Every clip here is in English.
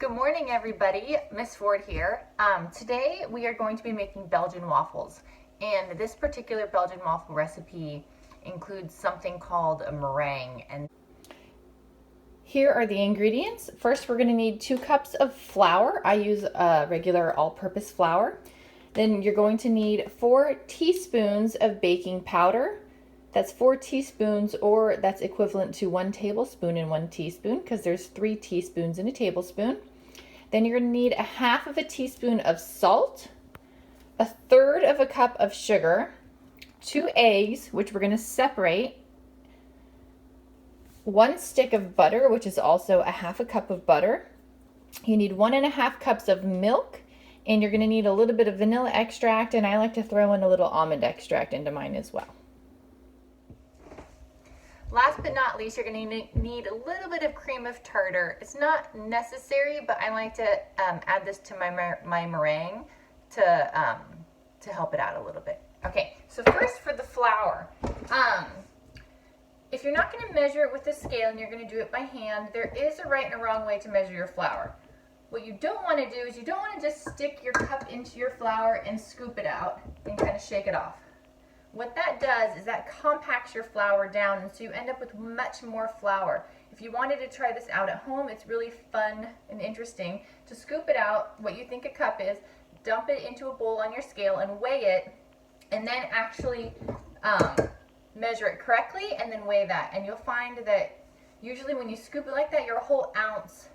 Good morning, everybody. Miss Ford here. Today we are going to be making Belgian waffles, and this particular Belgian waffle recipe includes something called a meringue. And here are the ingredients. First, we're going to need 2 cups of flour. I use regular all-purpose flour. Then you're going to need 4 teaspoons of baking powder. That's 4 teaspoons, or that's equivalent to 1 tablespoon and 1 teaspoon, because there's 3 teaspoons in a tablespoon. Then you're going to need 1/2 teaspoon of salt, 1/3 cup of sugar, 2 eggs, which we're going to separate, 1 stick of butter, which is also 1/2 cup of butter. You need 1 1/2 cups of milk, and you're going to need a little bit of vanilla extract, and I like to throw in a little almond extract into mine as well. Last but not least, you're going to need a little bit of cream of tartar. It's not necessary, but I like to add this to my meringue to help it out a little bit. Okay, so first for the flour. If you're not going to measure it with a scale and you're going to do it by hand, there is a right and a wrong way to measure your flour. What you don't want to do is you don't want to just stick your cup into your flour and scoop it out and kind of shake it off. What that does is that compacts your flour down, and so you end up with much more flour. If you wanted to try this out at home, it's really fun and interesting to scoop it out, what you think a cup is, dump it into a bowl on your scale and weigh it, and then actually measure it correctly and then weigh that. And you'll find that usually when you scoop it like that, you're a whole ounce,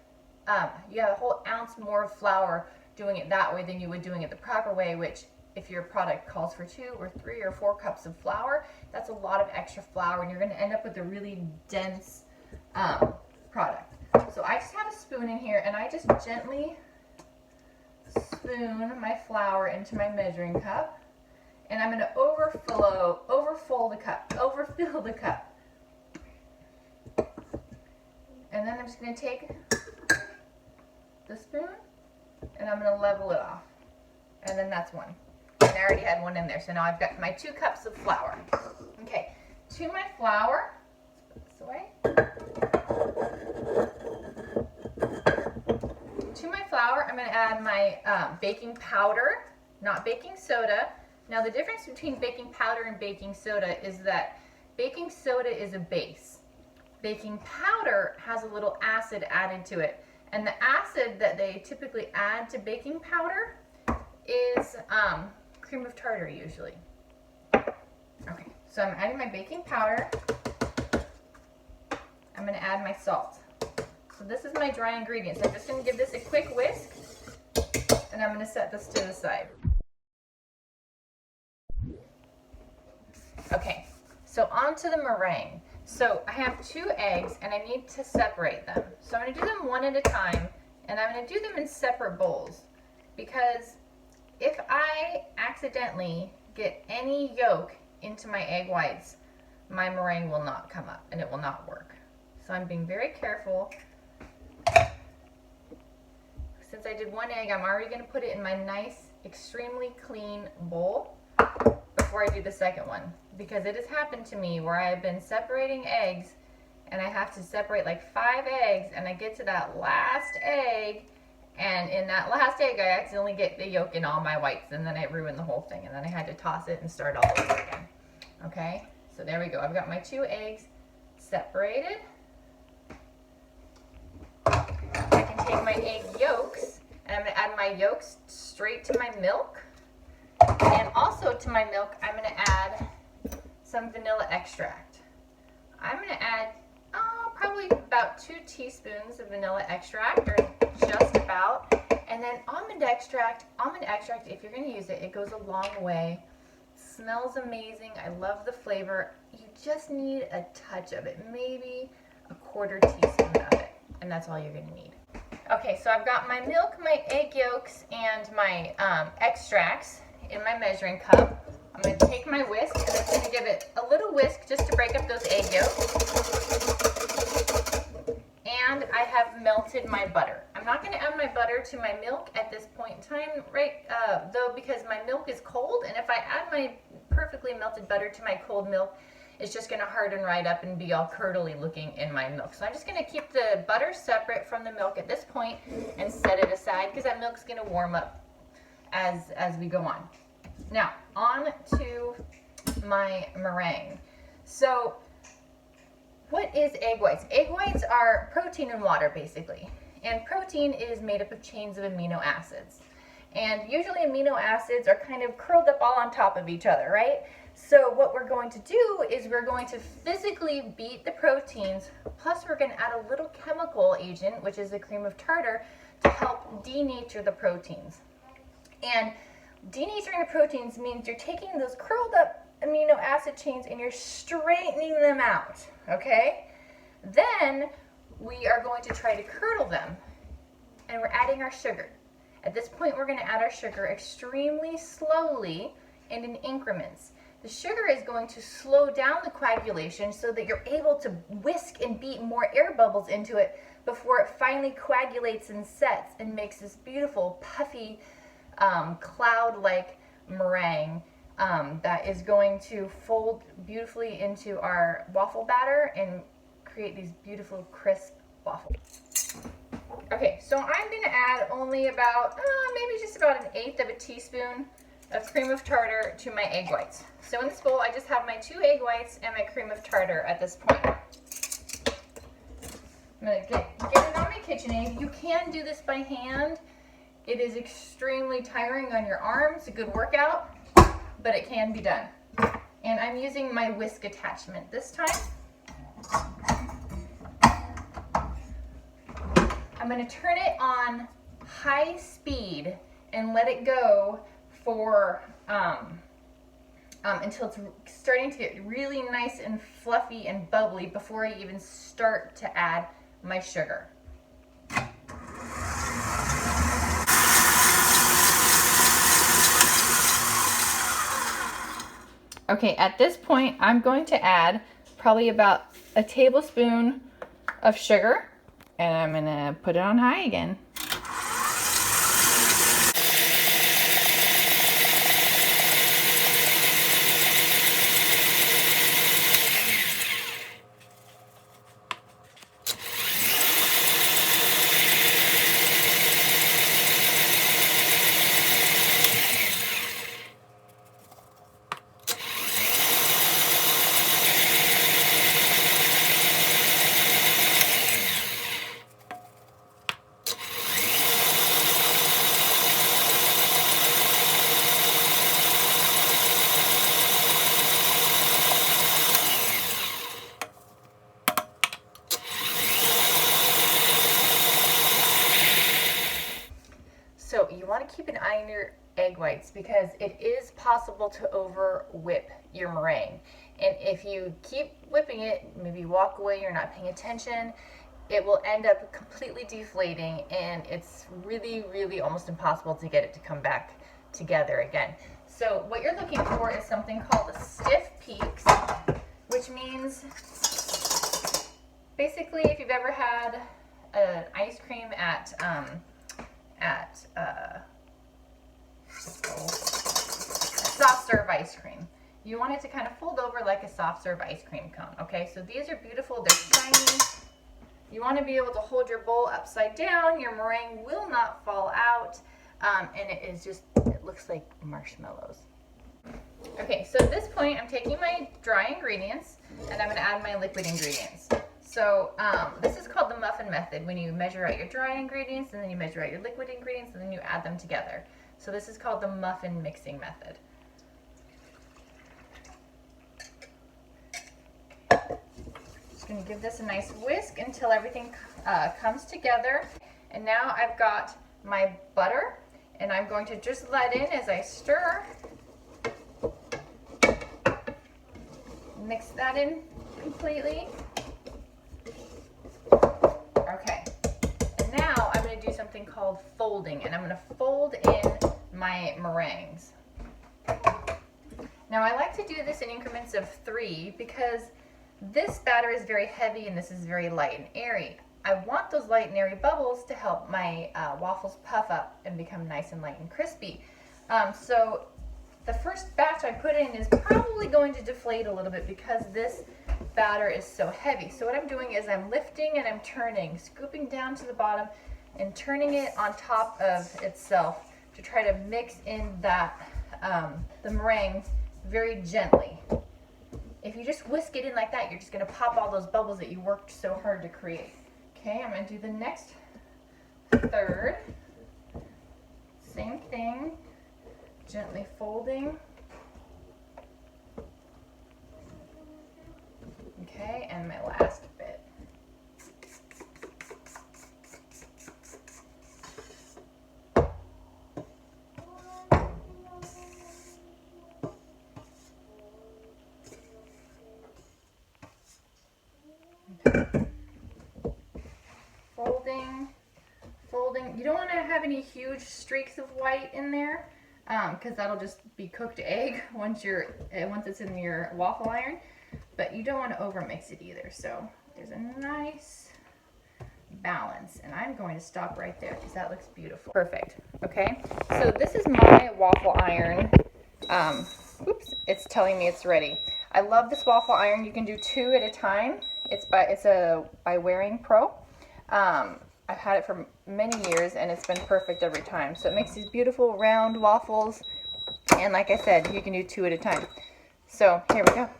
you have a whole ounce more of flour doing it that way than you would doing it the proper way, which if your product calls for 2 or 3 or 4 cups of flour, that's a lot of extra flour, and you're going to end up with a really dense product. So I just have a spoon in here, and I just gently spoon my flour into my measuring cup, and I'm going to overfill the cup. And then I'm just going to take the spoon, and I'm going to level it off, and then that's one. And I already had one in there, so now I've got my 2 cups of flour. Okay, to my flour, let's put this away. To my flour, I'm going to add my baking powder, not baking soda. Now the difference between baking powder and baking soda is that baking soda is a base. Baking powder has a little acid added to it, and the acid that they typically add to baking powder is cream of tartar usually. Okay, so I'm adding my baking powder. I'm going to add my salt. So this is my dry ingredients. I'm just going to give this a quick whisk, and I'm going to set this to the side. Okay, so on to the meringue. So I have 2 eggs, and I need to separate them. So I'm going to do them one at a time, and I'm going to do them in separate bowls, because if I accidentally get any yolk into my egg whites, my meringue will not come up and it will not work. So I'm being very careful. Since I did 1 egg, I'm already going to put it in my nice, extremely clean bowl before I do the second one, because it has happened to me where I've been separating eggs and I have to separate like 5 eggs, and I get to that last egg, and in that last egg, I accidentally get the yolk in all my whites, and then I ruined the whole thing, and then I had to toss it and start all over again. Okay, so there we go. I've got my 2 eggs separated. I can take my egg yolks, and I'm going to add my yolks straight to my milk. And also to my milk, I'm going to add some vanilla extract. I'm going to add probably about 2 teaspoons of vanilla extract, or just about. And then almond extract, if you're going to use it, it goes a long way. It smells amazing. I love the flavor. You just need a touch of it, maybe a 1/4 teaspoon of it, and that's all you're going to need. Okay, so I've got my milk, my egg yolks, and my extracts in my measuring cup. I'm going to take my whisk, and I'm going to give it a little whisk just to break up those egg yolks. And I have melted my butter. I'm not going to add my butter to my milk at this point in time, right? Though, because my milk is cold, and if I add my perfectly melted butter to my cold milk, it's just gonna harden right up and be all curdly looking in my milk. So I'm just gonna keep the butter separate from the milk at this point and set it aside because that milk's gonna warm up as we go on. Now, on to my meringue. So, what is egg whites? Egg whites are protein and water, basically. And protein is made up of chains of amino acids. And usually amino acids are kind of curled up all on top of each other, right? So what we're going to do is we're going to physically beat the proteins, plus we're going to add a little chemical agent, which is the cream of tartar, to help denature the proteins. And denaturing the proteins means you're taking those curled up amino acid chains and you're straightening them out, okay? Then we are going to try to curdle them, and we're adding our sugar. At this point, we're going to add our sugar extremely slowly and in increments. The sugar is going to slow down the coagulation so that you're able to whisk and beat more air bubbles into it before it finally coagulates and sets and makes this beautiful, puffy, cloud-like meringue that is going to fold beautifully into our waffle batter and create these beautiful, crisp waffles. Okay, so I'm going to add only about, maybe just about 1/8 of a teaspoon of cream of tartar to my egg whites. So in this bowl, I just have my 2 egg whites and my cream of tartar at this point. I'm going to get it on my KitchenAid. You can do this by hand. It is extremely tiring on your arms. It's a good workout, but it can be done. And I'm using my whisk attachment this time. I'm going to turn it on high speed and let it go for until it's starting to get really nice and fluffy and bubbly before I even start to add my sugar. Okay, at this point, I'm going to add probably about a tablespoon of sugar, and I'm gonna put it on high again. So you want to keep an eye on your egg whites because it is possible to over whip your meringue. And if you keep whipping it, maybe walk away, you're not paying attention, it will end up completely deflating, and it's really, really almost impossible to get it to come back together again. So what you're looking for is something called a stiff peaks, which means basically if you've ever had an ice cream at soft serve ice cream. You want it to kind of fold over like a soft serve ice cream cone, okay? So these are beautiful, they're shiny. You want to be able to hold your bowl upside down, your meringue will not fall out, and it looks like marshmallows. Okay, so at this point, I'm taking my dry ingredients, and I'm going to add my liquid ingredients. So this is called the muffin method, when you measure out your dry ingredients, and then you measure out your liquid ingredients, and then you add them together. So this is called the muffin mixing method. Just going to give this a nice whisk until everything comes together. And now I've got my butter, and I'm going to just let in as I stir. Mix that in completely. Okay, and now I'm going to do something called folding, and I'm going to fold in my meringues. Now I like to do this in increments of 3 because this batter is very heavy and this is very light and airy. I want those light and airy bubbles to help my waffles puff up and become nice and light and crispy. So the first batch I put in is probably going to deflate a little bit because this batter is so heavy. So what I'm doing is I'm lifting and I'm turning, scooping down to the bottom and turning it on top of itself to try to mix in that the meringue very gently. If you just whisk it in like that, you're just gonna pop all those bubbles that you worked so hard to create. Okay, I'm gonna do the next third. Same thing, gently folding. Okay, and my last bit. Okay. Folding. You don't want to have any huge streaks of white in there because that'll just be cooked egg once it's in your waffle iron. But you don't want to overmix it either. So there's a nice balance, and I'm going to stop right there because that looks beautiful. Perfect. Okay, so this is my waffle iron. Oops, it's telling me it's ready. I love this waffle iron. You can do 2 at a time. It's by Waring Pro. I've had it for many years and it's been perfect every time. So it makes these beautiful round waffles, and like I said, you can do 2 at a time. So here we go.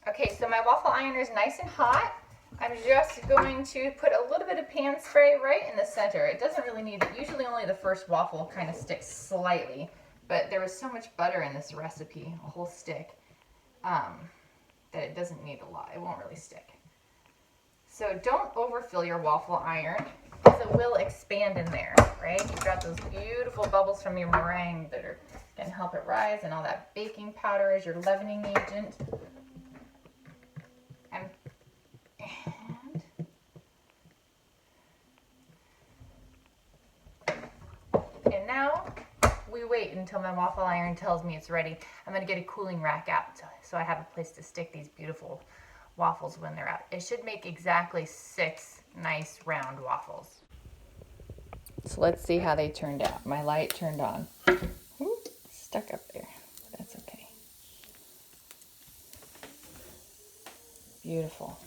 Okay, so my waffle iron is nice and hot. I'm just going to put a little bit of pan spray right in the center. It doesn't really need it. Usually only the first waffle kind of sticks slightly, but there was so much butter in this recipe, a whole stick, that it doesn't need a lot. It won't really stick. So don't overfill your waffle iron because it will expand in there, right? You've got those beautiful bubbles from your meringue that are going to help it rise, and all that baking powder is your leavening agent. And now we wait until my waffle iron tells me it's ready. I'm going to get a cooling rack out so I have a place to stick these beautiful waffles when they're out. It should make exactly 6 nice round waffles. So let's see how they turned out. My light turned on. Ooh, stuck up there. That's okay. Beautiful.